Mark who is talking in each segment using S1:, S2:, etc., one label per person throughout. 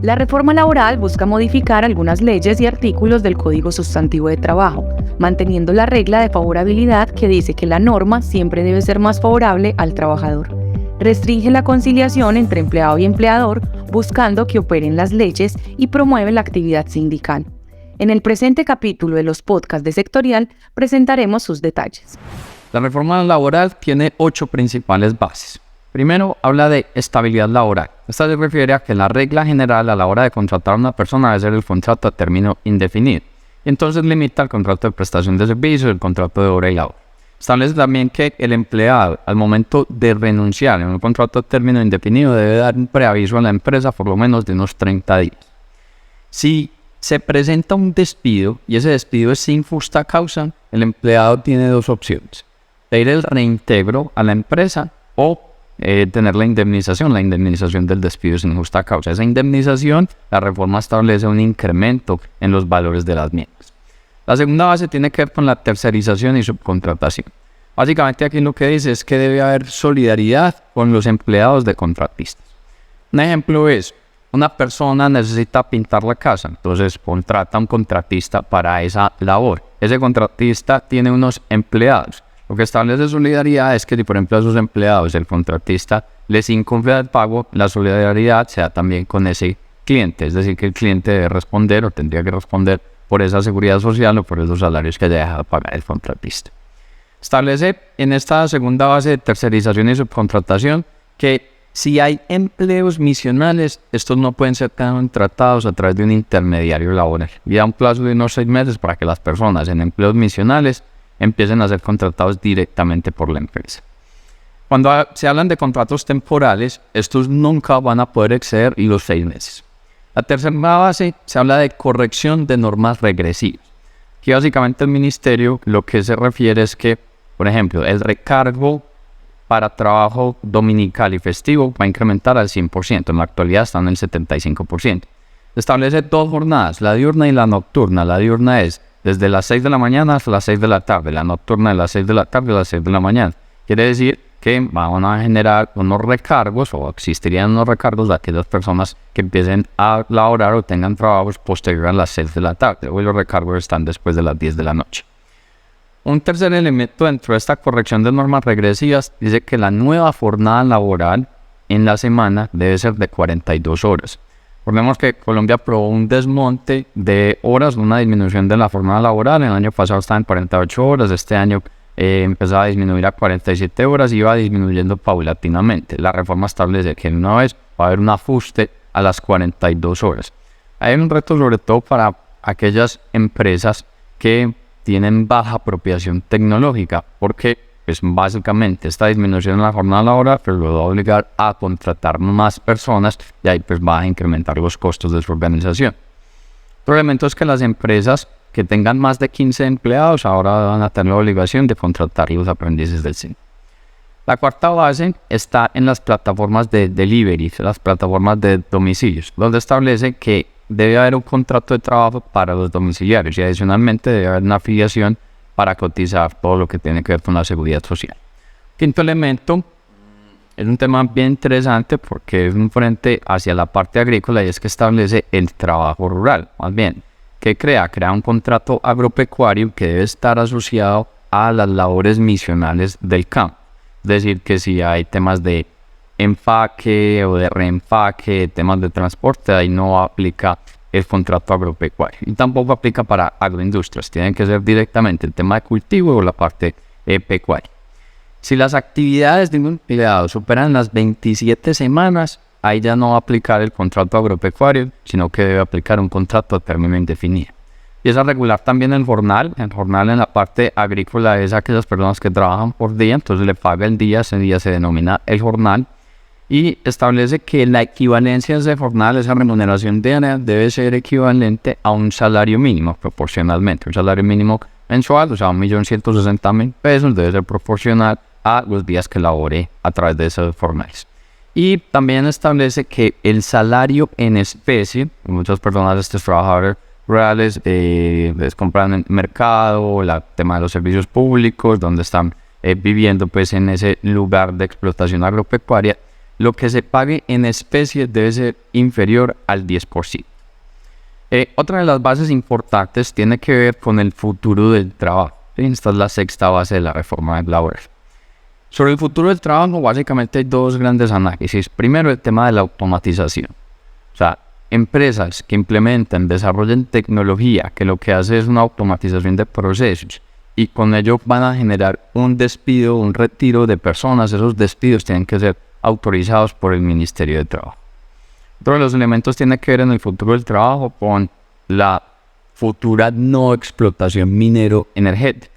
S1: La reforma laboral busca modificar algunas leyes y artículos del Código Sustantivo de Trabajo, manteniendo la regla de favorabilidad que dice que la norma siempre debe ser más favorable al trabajador. Restringe la conciliación entre empleado y empleador, buscando que operen las leyes y promueve la actividad sindical. En el presente capítulo de los podcasts de Sectorial presentaremos sus detalles.
S2: La reforma laboral tiene 8 principales bases. Primero, habla de estabilidad laboral. Esta se refiere a que la regla general a la hora de contratar a una persona debe ser el contrato a término indefinido. Entonces limita el contrato de prestación de servicios, el contrato de obra y labor. Establece también que el empleado, al momento de renunciar en un contrato a término indefinido, debe dar un preaviso a la empresa por lo menos de unos 30 días. Si se presenta un despido y ese despido es sin justa causa, el empleado tiene 2 opciones: pedir el reintegro a la empresa o tener la indemnización del despido sin justa causa. Esa indemnización, la reforma establece un incremento en los valores de las mismas. La segunda base tiene que ver con la tercerización y subcontratación. Básicamente aquí lo que dice es que debe haber solidaridad con los empleados de contratistas. Un ejemplo es, una persona necesita pintar la casa, entonces contrata a un contratista para esa labor. Ese contratista tiene unos empleados. Lo que establece solidaridad es que si, por ejemplo, a sus empleados el contratista les incumple el pago, la solidaridad se da también con ese cliente. Es decir, que el cliente debe responder o tendría que responder por esa seguridad social o por esos salarios que haya dejado de pagar el contratista. Establece en esta segunda base de tercerización y subcontratación que si hay empleos misionales, estos no pueden ser tratados a través de un intermediario laboral. Y da un plazo de unos 6 meses para que las personas en empleos misionales empiecen a ser contratados directamente por la empresa. Cuando se hablan de contratos temporales, estos nunca van a poder exceder los 6 meses. La tercera base se habla de corrección de normas regresivas. Aquí básicamente el ministerio lo que se refiere es que, por ejemplo, el recargo para trabajo dominical y festivo va a incrementar al 100%, en la actualidad está en el 75%. Establece 2 jornadas, la diurna y la nocturna. La diurna es desde las 6 de la mañana hasta las 6 de la tarde, la nocturna de las 6 de la tarde a las 6 de la mañana. Quiere decir que van a generar unos recargos o existirían unos recargos de aquellas personas que empiecen a laborar o tengan trabajos posterior a las 6 de la tarde. Hoy los recargos están después de las 10 de la noche. Un tercer elemento dentro de esta corrección de normas regresivas dice que la nueva jornada laboral en la semana debe ser de 42 horas. Recordemos que Colombia aprobó un desmonte de horas, una disminución de la jornada laboral. El año pasado estaba en 48 horas, este año empezaba a disminuir a 47 horas y iba disminuyendo paulatinamente. La reforma establece que una vez va a haber un ajuste a las 42 horas. Hay un reto sobre todo para aquellas empresas que tienen baja apropiación tecnológica, porque pues básicamente esta disminución en la jornada laboral pues lo va a obligar a contratar más personas y ahí pues va a incrementar los costos de su organización. Otro elemento es que las empresas que tengan más de 15 empleados ahora van a tener la obligación de contratar los aprendices del cine. La cuarta base está en las plataformas de delivery, las plataformas de domicilios, donde establece que debe haber un contrato de trabajo para los domiciliarios y adicionalmente debe haber una afiliación para cotizar todo lo que tiene que ver con la seguridad social. Quinto elemento es un tema bien interesante porque es un frente hacia la parte agrícola y es que establece el trabajo rural. Más bien, ¿qué crea? Crea un contrato agropecuario que debe estar asociado a las labores misionales del campo. Es decir, que si hay temas de empaque o de reempaque, temas de transporte, ahí no aplica el contrato agropecuario y tampoco aplica para agroindustrias. Tienen que ser directamente el tema de cultivo o la parte pecuaria. Si las actividades de un empleado superan las 27 semanas, ahí ya no va a aplicar el contrato agropecuario, sino que debe aplicar un contrato a término indefinido. Y es a regular también el jornal. El jornal en la parte agrícola es aquellas personas que trabajan por día, entonces le paga el día, ese día se denomina el jornal. Y establece que la equivalencia de ese jornal, esa remuneración diaria, debe ser equivalente a un salario mínimo proporcionalmente. Un salario mínimo mensual, o sea, 1.160.000 pesos, debe ser proporcional a los días que labore a través de esos jornales. Y también establece que el salario en especie, muchas personas, estos trabajadores rurales, les compran en el mercado, el tema de los servicios públicos, donde están viviendo pues en ese lugar de explotación agropecuaria, lo que se pague en especie debe ser inferior al 10%. Otra de las bases importantes tiene que ver con el futuro del trabajo. Esta es la sexta base de la reforma laboral. Sobre el futuro del trabajo, básicamente hay dos grandes análisis. Primero, el tema de la automatización. O sea, empresas que implementan, desarrollen tecnología que lo que hace es una automatización de procesos y con ello van a generar un despido, un retiro de personas. Esos despidos tienen que ser autorizados por el Ministerio de Trabajo. Otro de los elementos tiene que ver en el futuro del trabajo con la futura no explotación minero-energética.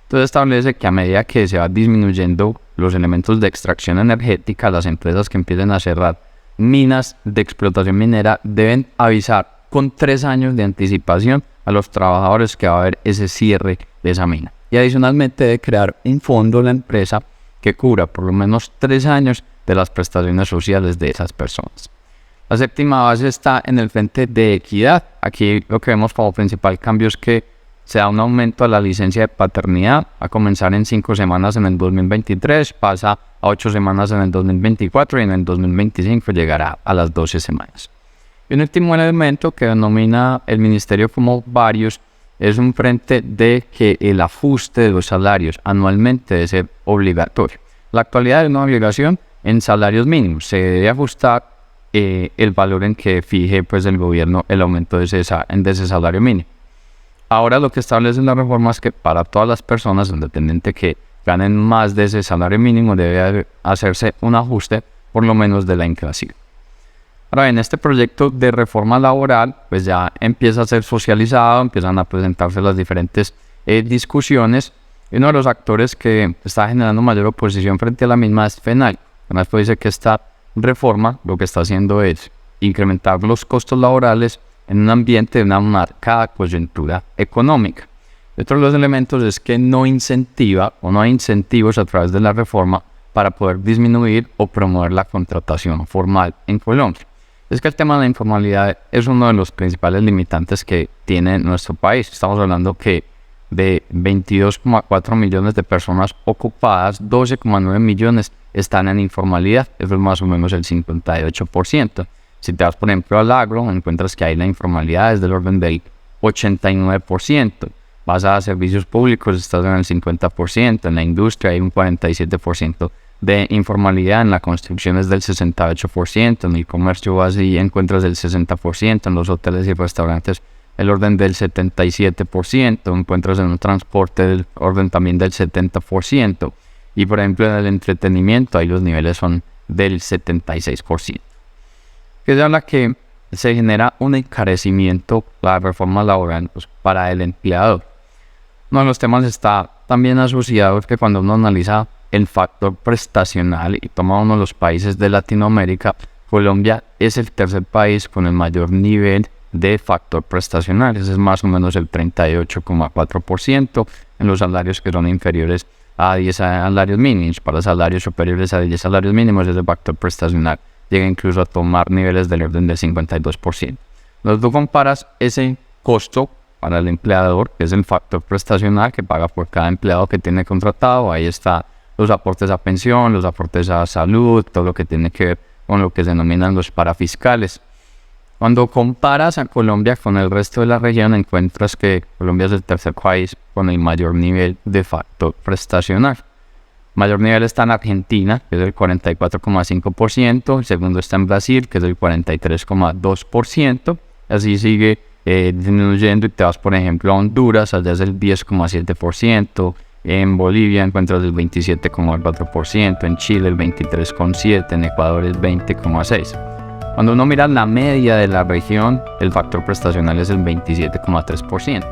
S2: Entonces establece que a medida que se va disminuyendo los elementos de extracción energética, las empresas que empiecen a cerrar minas de explotación minera deben avisar con 3 años de anticipación a los trabajadores que va a haber ese cierre de esa mina. Y adicionalmente debe crear un fondo la empresa que cubra por lo menos 3 años de las prestaciones sociales de esas personas. La séptima base está en el frente de equidad. Aquí lo que vemos como principal cambio es que se da un aumento a la licencia de paternidad, a comenzar en 5 semanas en el 2023, pasa a 8 semanas en el 2024 y en el 2025 llegará a las 12 semanas. Y un último elemento que denomina el Ministerio como varios es un frente de que el ajuste de los salarios anualmente debe ser obligatorio. La actualidad es una obligación en salarios mínimos, se debe ajustar el valor en que fije pues el gobierno el aumento de ese salario mínimo. Ahora lo que establece la reforma es que para todas las personas, independiente que ganen más de ese salario mínimo, debe hacerse un ajuste por lo menos de la inflación. Ahora bien, este proyecto de reforma laboral pues ya empieza a ser socializado, empiezan a presentarse las diferentes discusiones, y uno de los actores que está generando mayor oposición frente a la misma es FENALCO. FENALCO dice que esta reforma lo que está haciendo es incrementar los costos laborales en un ambiente de una marcada coyuntura económica. Otro de los elementos es que no incentiva o no hay incentivos a través de la reforma para poder disminuir o promover la contratación formal en Colombia. Es que el tema de la informalidad es uno de los principales limitantes que tiene nuestro país. Estamos hablando que de 22,4 millones de personas ocupadas, 12,9 millones están en informalidad. Eso es más o menos el 58%. Si te vas, por ejemplo, al agro, encuentras que ahí la informalidad es del orden del 89%. Vas a servicios públicos, estás en el 50%. En la industria hay un 47% de informalidad. En la construcción es del 68%. En el comercio vas y encuentras el 60%. En los hoteles y restaurantes el orden del 77%. Encuentras en un transporte el orden también del 70%. Y por ejemplo en el entretenimiento ahí los niveles son del 76%. Que se habla que se genera un encarecimiento, la reforma laboral, pues, para el empleador. Uno de los temas está también asociado que cuando uno analiza el factor prestacional y toma uno de los países de Latinoamérica, Colombia es el tercer país con el mayor nivel de factor prestacional. Ese es más o menos el 38,4% en los salarios que son inferiores a 10 salarios mínimos. Para salarios superiores a 10 salarios mínimos ese factor prestacional llega incluso a tomar niveles del orden del 52%. Cuando tú comparas ese costo para el empleador, que es el factor prestacional que paga por cada empleado que tiene contratado, ahí está los aportes a pensión, los aportes a salud, todo lo que tiene que ver con lo que se denominan los parafiscales. Cuando comparas a Colombia con el resto de la región, encuentras que Colombia es el tercer país con el mayor nivel de factor prestacional. Mayor nivel está en Argentina, que es el 44,5%, el segundo está en Brasil, que es el 43,2%, así sigue disminuyendo y te vas por ejemplo a Honduras, allá es el 10,7%, en Bolivia encuentras el 27,4%, en Chile el 23,7%, en Ecuador el 20,6%. Cuando uno mira la media de la región, el factor prestacional es el 27,3%.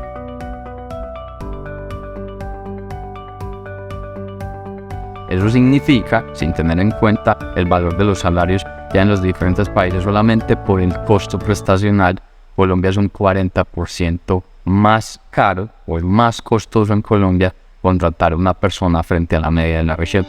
S2: Eso significa, sin tener en cuenta el valor de los salarios ya en los diferentes países, solamente por el costo prestacional, Colombia es un 40% más caro o es más costoso en Colombia contratar a una persona frente a la media de la región.